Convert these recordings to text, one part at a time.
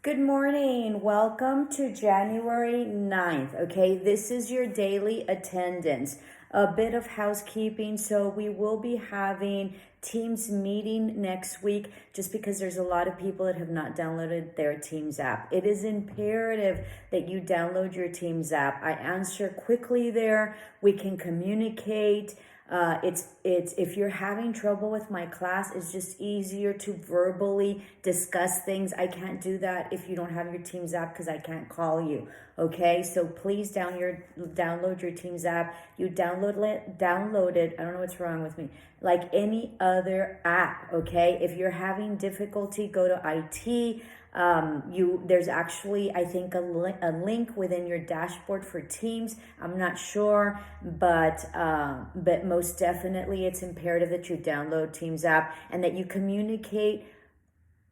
Good morning. Welcome to January 9th. Okay, this is your daily attendance. A bit of housekeeping. So we will be having Teams meeting next week just because there's a lot of people that have not downloaded their Teams app. It is imperative that you download your Teams app. I answer quickly there. We can communicate. It's if you're having trouble with my class, it's just easier to verbally discuss things. I can't do that if you don't have your Teams app because I can't call you. Okay, so please download your Teams app. You download it. I don't know what's wrong with me. Like any other app. Okay, if you're having difficulty, go to IT. There's actually, I think, a link within your dashboard for Teams. I'm not sure, but most definitely it's imperative that you download Teams app and that you communicate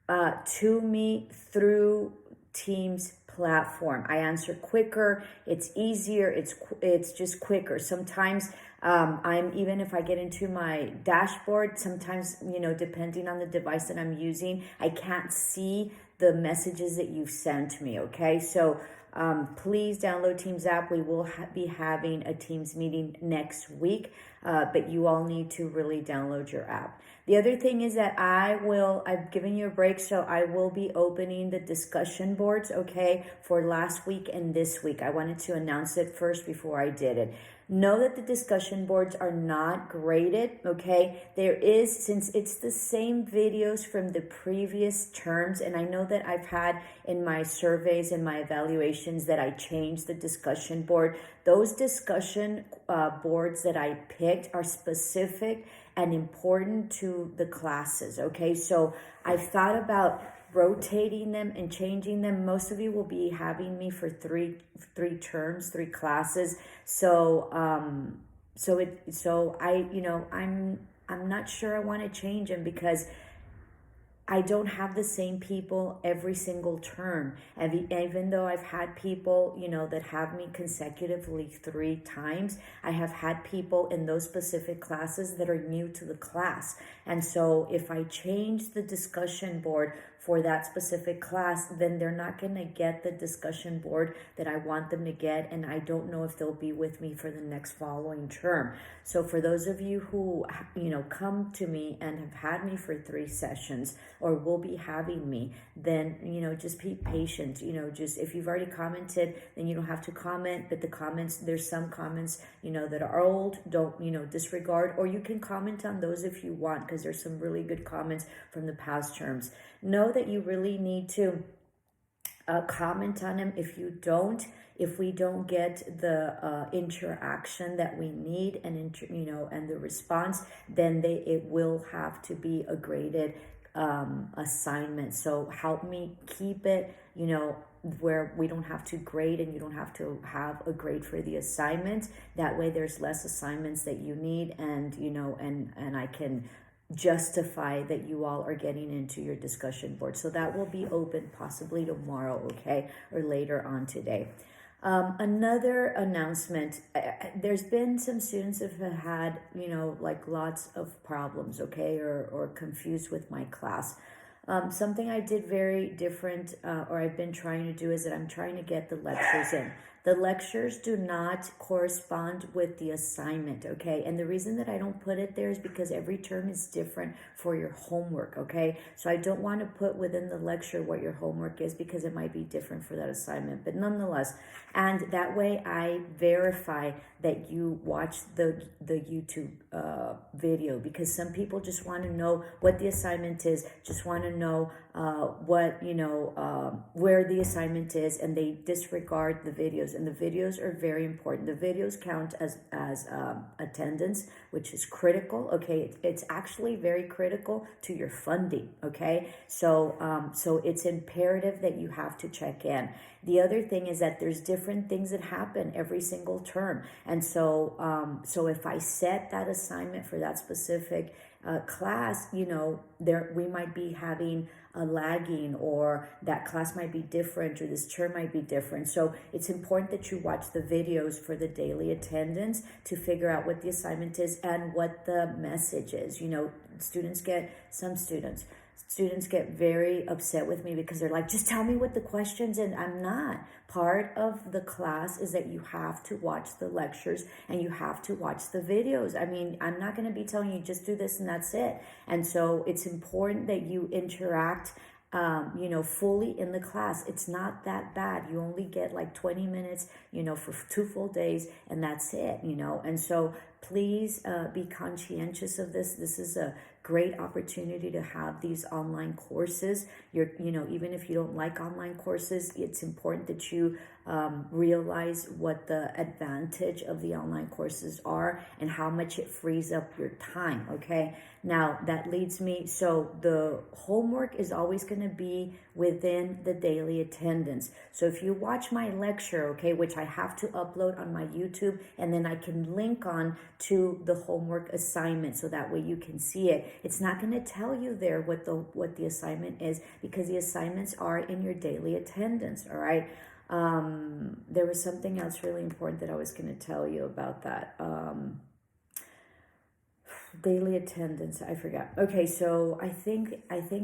to me through Teams platform. I answer quicker, it's easier, it's just quicker. Sometimes even if I get into my dashboard, sometimes, depending on the device that I'm using, I can't see the messages that you've sent me. Okay, so please download Teams app. We will be having a Teams meeting next week, but you all need to really download your app. The other thing is that I've given you a break, so I will be opening the discussion boards, okay, for last week and this week. I wanted to announce it first before I did it. Know that the discussion boards are not graded, okay? Since it's the same videos from the previous terms, and I know that I've had in my surveys and my evaluations that I changed the discussion board. Those discussion boards that I picked are specific and important to the classes, okay? So I've thought about rotating them and changing them. Most of you will be having me for three terms, 3 classes. I'm not sure I want to change them because I don't have the same people every single term. And even though I've had people, that have me consecutively 3 times, I have had people in those specific classes that are new to the class. And so if I change the discussion board for that specific class, then they're not going to get the discussion board that I want them to get, and I don't know if they'll be with me for the next following term. So for those of you who, come to me and have had me for 3 sessions or will be having me, then, just be patient. Just if you've already commented, then you don't have to comment, but there's some comments, that are old, don't, disregard, or you can comment on those if you want, because there's some really good comments from the past terms. Know that you really need to comment on them. If we don't get the interaction that we need and the response, then it will have to be a graded assignment. So help me keep it, where we don't have to grade and you don't have to have a grade for the assignment. That way there's less assignments that you need, and and I can justify that you all are getting into your discussion board. So that will be open possibly tomorrow, okay, or later on today. Another announcement, there's been some students that have had, lots of problems, okay, or confused with my class. Something I did very different, or I've been trying to do, is that I'm trying to get the lectures in. The lectures do not correspond with the assignment, okay? And the reason that I don't put it there is because every term is different for your homework, okay? So I don't want to put within the lecture what your homework is because it might be different for that assignment. But nonetheless, and that way I verify that you watch the YouTube video, because some people just want to know what the assignment is, just want to know where the assignment is, and they disregard the videos. And the videos are very important. The videos count as attendance, which is critical. Okay, it's actually very critical to your funding. Okay, so it's imperative that you have to check in. The other thing is that there's different things that happen every single term, and so if I set that assignment for that specific class, we might be having a lagging, or that class might be different, or this term might be different. So it's important that you watch the videos for the daily attendance to figure out what the assignment is and what the message is. Some students students get very upset with me because they're like, just tell me what the questions, and I'm not. Part of the class is that you have to watch the lectures and you have to watch the videos. I mean, I'm not going to be telling you just do this and that's it. And so it's important that you interact fully in the class. It's not that bad. You only get like 20 minutes, for 2 full days, and that's it, And so please be conscientious of this. This is a great opportunity to have these online courses. Even if you don't like online courses, it's important that you realize what the advantage of the online courses are and how much it frees up your time. Okay. Now that leads me. So the homework is always going to be within the daily attendance. So if you watch my lecture, okay, which I have to upload on my YouTube, and then I can link on to the homework assignment so that way you can see it. It's not going to tell you there what the assignment is, because the assignments are in your daily attendance. All right. There was something else really important that I was going to tell you about that. Daily attendance, I forgot. Okay, so I think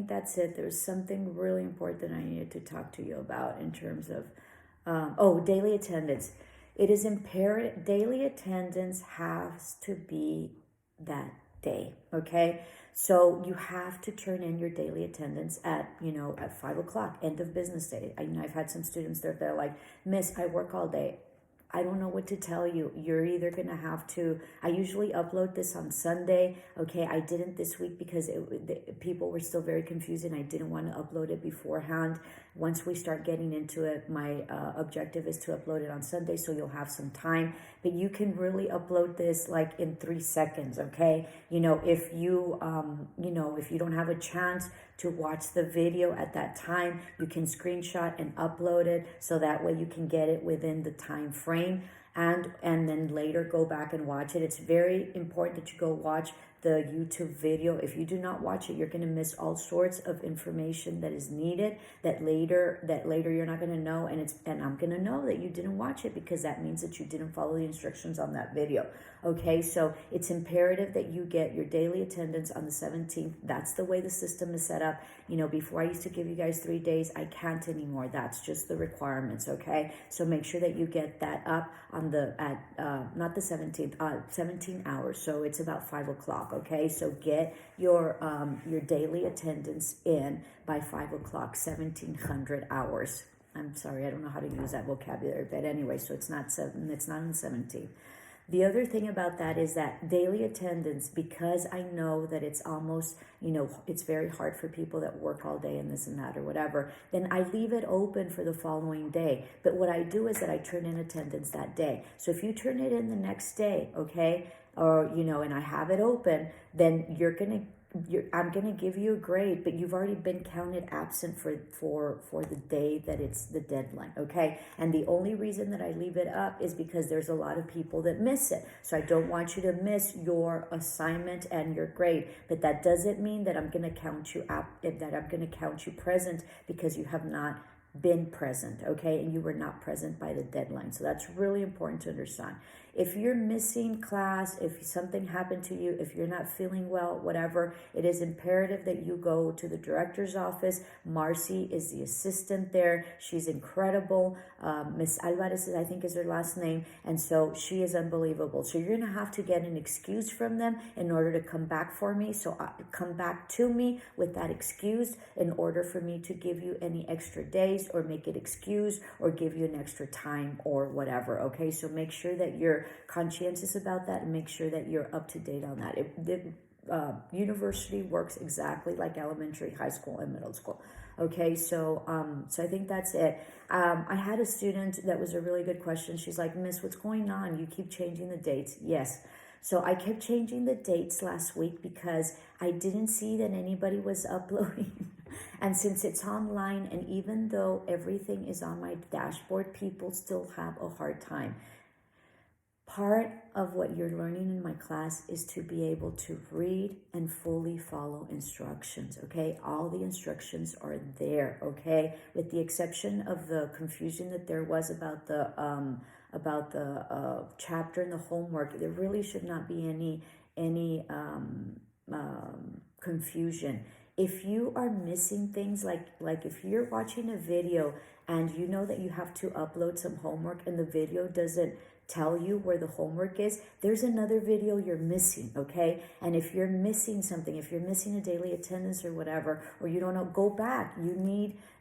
that's it. There's something really important that I needed to talk to you about in terms of daily attendance. It is imperative. Daily attendance has to be that day. Okay, so you have to turn in your daily attendance at 5 o'clock, end of business day. I've had some students that they're like, Miss, I work all day. I don't know what to tell you. You're either going to have to, I usually upload this on Sunday. Okay, I didn't this week because people were still very confused and I didn't want to upload it beforehand. Once we start getting into it, my objective is to upload it on Sunday, so you'll have some time. But you can really upload this like in 3 seconds, okay? If you don't have a chance to watch the video at that time, you can screenshot and upload it, so that way you can get it within the time frame, and then later go back and watch it. It's very important that you go watch the YouTube video. If you do not watch it, you're going to miss all sorts of information that is needed that later you're not going to know, and I'm going to know that you didn't watch it, because that means that you didn't follow the instructions on that video. Okay, so it's imperative that you get your daily attendance on the 17th. That's the way the system is set up. Before I used to give you guys 3 days. I can't anymore. That's just the requirements. Okay, so make sure that you get that up on not the 17th, 17 hours. So it's about 5 o'clock. Okay, so get your daily attendance in by 5 o'clock, 1700 hours. I'm sorry, I don't know how to use that vocabulary, but anyway, so it's not on the 17th. The other thing about that is that daily attendance, because I know that it's almost, it's very hard for people that work all day and this and that or whatever, then I leave it open for the following day. But what I do is that I turn in attendance that day. So if you turn it in the next day, okay, or, and I have it open, then I'm going to give you a grade, but you've already been counted absent for the day that it's the deadline, okay? And the only reason that I leave it up is because there's a lot of people that miss it. So I don't want you to miss your assignment and your grade, but that doesn't mean that I'm going to count you present, because you have not been present, okay? And you were not present by the deadline. So that's really important to understand. If you're missing class, if something happened to you, if you're not feeling well, whatever, it is imperative that you go to the director's office. Marcy is the assistant there. She's incredible. Miss Alvarez, I think, is her last name. And so she is unbelievable. So you're going to have to get an excuse from them in order to come back for me. So come back to me with that excuse in order for me to give you any extra days or make it excused or give you an extra time or whatever. Okay, so make sure that you're conscientious about that and make sure that you're up to date on that. University works exactly like elementary, high school, and middle school. Okay, so I think that's it. I had a student that was a really good question. She's like, Miss, what's going on? You keep changing the dates. Yes. So I kept changing the dates last week because I didn't see that anybody was uploading. And since it's online, and even though everything is on my dashboard, people still have a hard time. Part of what you're learning in my class is to be able to read and fully follow instructions, okay? All the instructions are there, okay? With the exception of the confusion that there was about the chapter and the homework, there really should not be any confusion. if you are missing things, like if you're watching a video and you know that you have to upload some homework and the video doesn't tell you where the homework is, there's another video you're missing, okay? And if you're missing something, if you're missing a daily attendance or whatever, or you don't know, go back.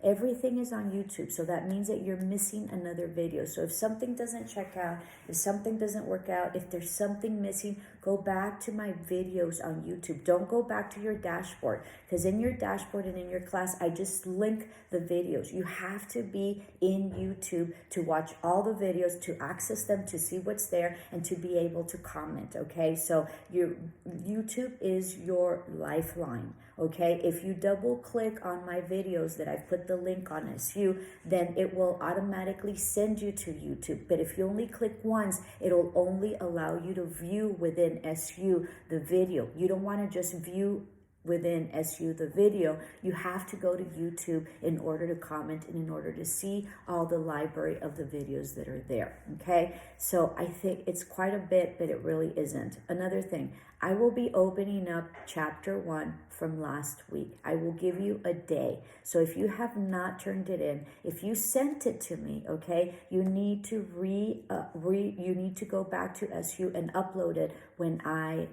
Everything is on YouTube, so that means that you're missing another video. So if something doesn't check out, if something doesn't work out, if there's something missing, go back to my videos on YouTube. Don't go back to your dashboard, because in your dashboard and in your class, I just link the videos. You have to be in YouTube to watch all the videos, to access them, to see what's there, and to be able to comment, okay? So YouTube is your lifeline, okay? If you double click on my videos that I've put the link on SU, then it will automatically send you to YouTube. But if you only click once, it'll only allow you to view within SU the video. You don't want to just view within SU the video. You have to go to YouTube in order to comment and in order to see all the library of the videos that are there, okay? So I think it's quite a bit, but it really isn't. Another thing, I will be opening up chapter 1 from last week. I will give you a day. So if you have not turned it in, if you sent it to me, okay, you need to you need to go back to SU and upload it when I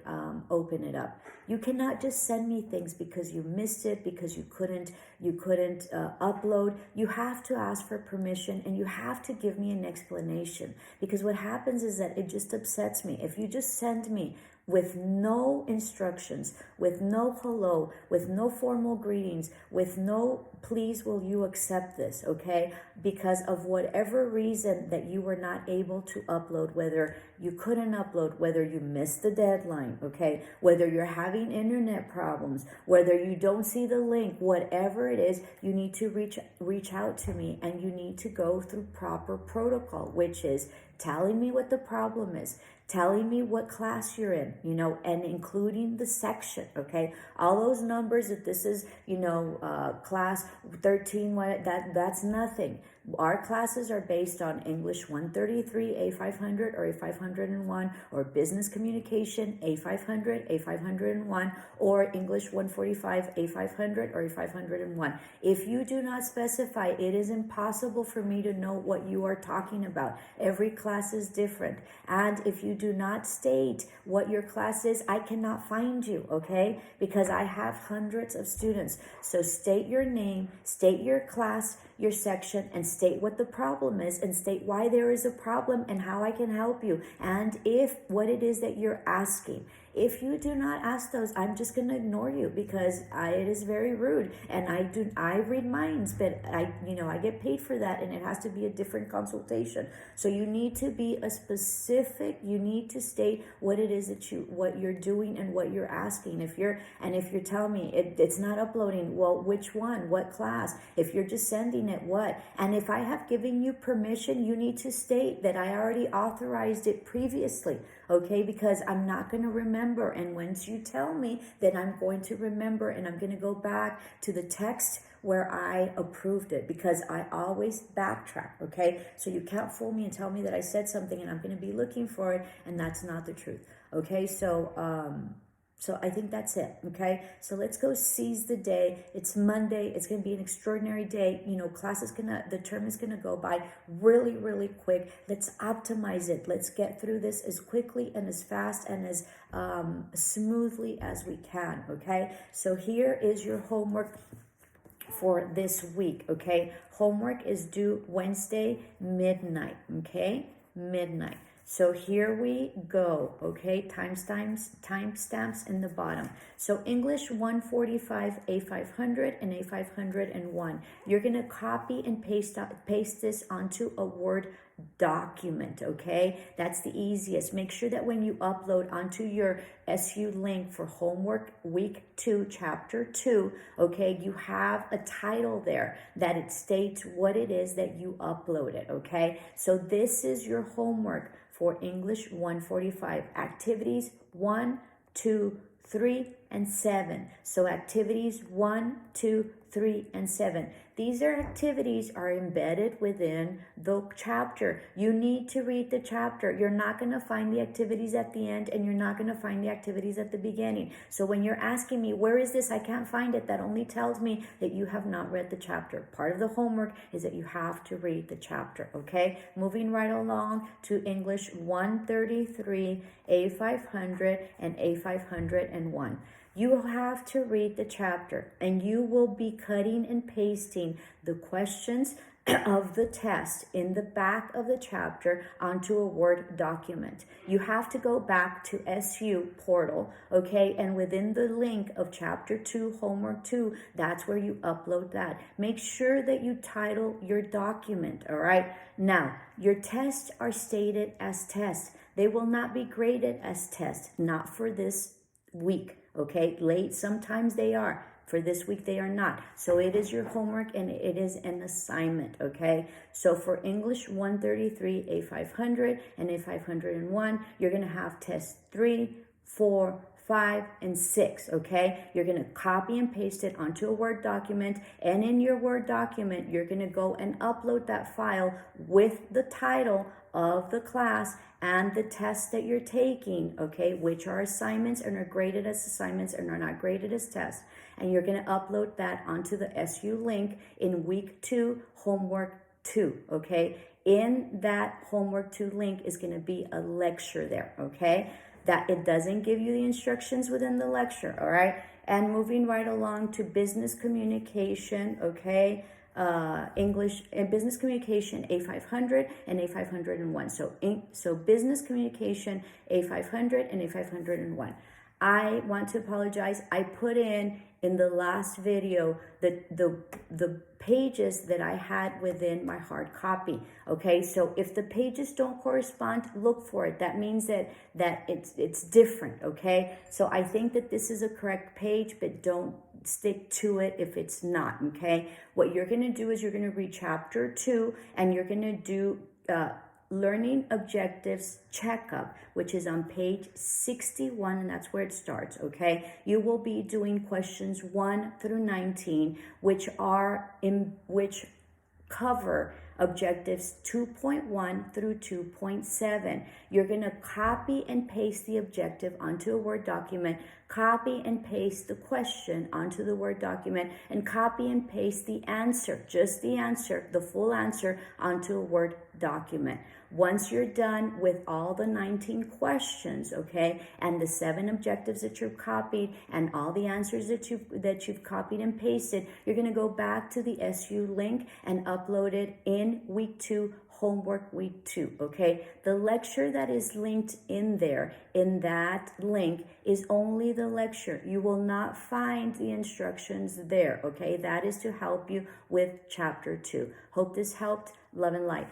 open it up. You cannot just send me things because you missed it, because you couldn't upload. You have to ask for permission, and you have to give me an explanation, because what happens is that it just upsets me. If you just send me with no instructions, with no hello, with no formal greetings, with no please will you accept this, okay? Because of whatever reason that you were not able to upload, whether you couldn't upload, whether you missed the deadline, okay? Whether you're having internet problems, whether you don't see the link, whatever it is, you need to reach out to me, and you need to go through proper protocol, which is telling me what the problem is, telling me what class you're in, and including the section, okay? All those numbers, if this is, class 13, that's nothing. Our classes are based on English 133, A500 or A501, or Business Communication, A500, A501, or English 145, A500 or A501. If you do not specify, it is impossible for me to know what you are talking about. Every class is different. And if you do not state what your class is, I cannot find you, okay? Because I have hundreds of students. So state your name, state your class, your section, and state what the problem is, and state why there is a problem and how I can help you, and if what it is that you're asking. If you do not ask those, I'm just going to ignore you, because it is very rude, and I read minds, but I get paid for that, and it has to be a different consultation. So you need to be you need to state what it is what you're doing and what you're asking. If you're telling me it's not uploading, well, which one, what class? If you're just sending it, what? And if I have given you permission, you need to state that I already authorized it previously, okay? Because I'm not going to remember. And once you tell me, then I'm going to remember, and I'm going to go back to the text where I approved it, because I always backtrack, okay? So you can't fool me and tell me that I said something and I'm going to be looking for it, and that's not the truth, okay? So I think that's it, okay? So let's go seize the day. It's Monday. It's going to be an extraordinary day. The term is going to go by really, really quick. Let's optimize it. Let's get through this as quickly and as fast and as smoothly as we can, okay? So here is your homework for this week, okay? Homework is due Wednesday midnight, okay? Midnight. So here we go, okay? Timestamps in the bottom. So English 145, A500 and A501. You're going to copy and paste this onto a Word document, okay? That's the easiest. Make sure that when you upload onto your SU link for homework week 2, chapter 2, okay, you have a title there that it states what it is that you uploaded, okay? So this is your homework for English 145, activities 1, 2, 3, and 7. So activities 1, 2, 3, and 7. These activities are embedded within the chapter. You need to read the chapter. You're not going to find the activities at the end, and you're not going to find the activities at the beginning. So when you're asking me, where is this? I can't find it. That only tells me that you have not read the chapter. Part of the homework is that you have to read the chapter, okay? Moving right along to English 133, A500, and A501. You have to read the chapter, and you will be cutting and pasting the questions of the test in the back of the chapter onto a Word document. You have to go back to SU portal, okay? And within the link of chapter 2, homework 2, that's where you upload that. Make sure that you title your document, all right? Now, your tests are stated as tests. They will not be graded as tests, not for this week. Okay, late, sometimes they are. For this week, they are not. So it is your homework and it is an assignment, okay? So for English 133, A500, and A501, you're going to have test 3, 4, 5, and 6, okay? You're going to copy and paste it onto a Word document, and in your Word document, you're going to go and upload that file with the title of the class and the tests that you're taking, okay, which are assignments and are graded as assignments and are not graded as tests. And you're going to upload that onto the SU link in week 2, homework 2, okay? In that homework 2 link is going to be a lecture there, okay? That it doesn't give you the instructions within the lecture, all right? And moving right along to business communication, okay? English and business communication A500 and A501. So business communication A500 and A501. I want to apologize. I put in the last video the pages that I had within my hard copy. Okay, so if the pages don't correspond, look for it. That means that it's different. Okay, so I think that this is a correct page, but don't stick to it if it's not. Okay, what you're going to do is you're going to read chapter 2, and you're going to do Learning Objectives Checkup, which is on page 61, and that's where it starts, okay? You will be doing questions 1 through 19, which cover objectives 2.1 through 2.7. You're going to copy and paste the objective onto a Word document, copy and paste the question onto the Word document, and copy and paste the answer, just the answer, the full answer, onto a Word document. Once you're done with all the 19 questions, okay, and the 7 objectives that you've copied and all the answers that you've copied and pasted, you're going to go back to the SU link and upload it in week 2, homework week 2, okay? The lecture that is linked in there, in that link, is only the lecture. You will not find the instructions there, okay? That is to help you with chapter 2. Hope this helped. Love and light.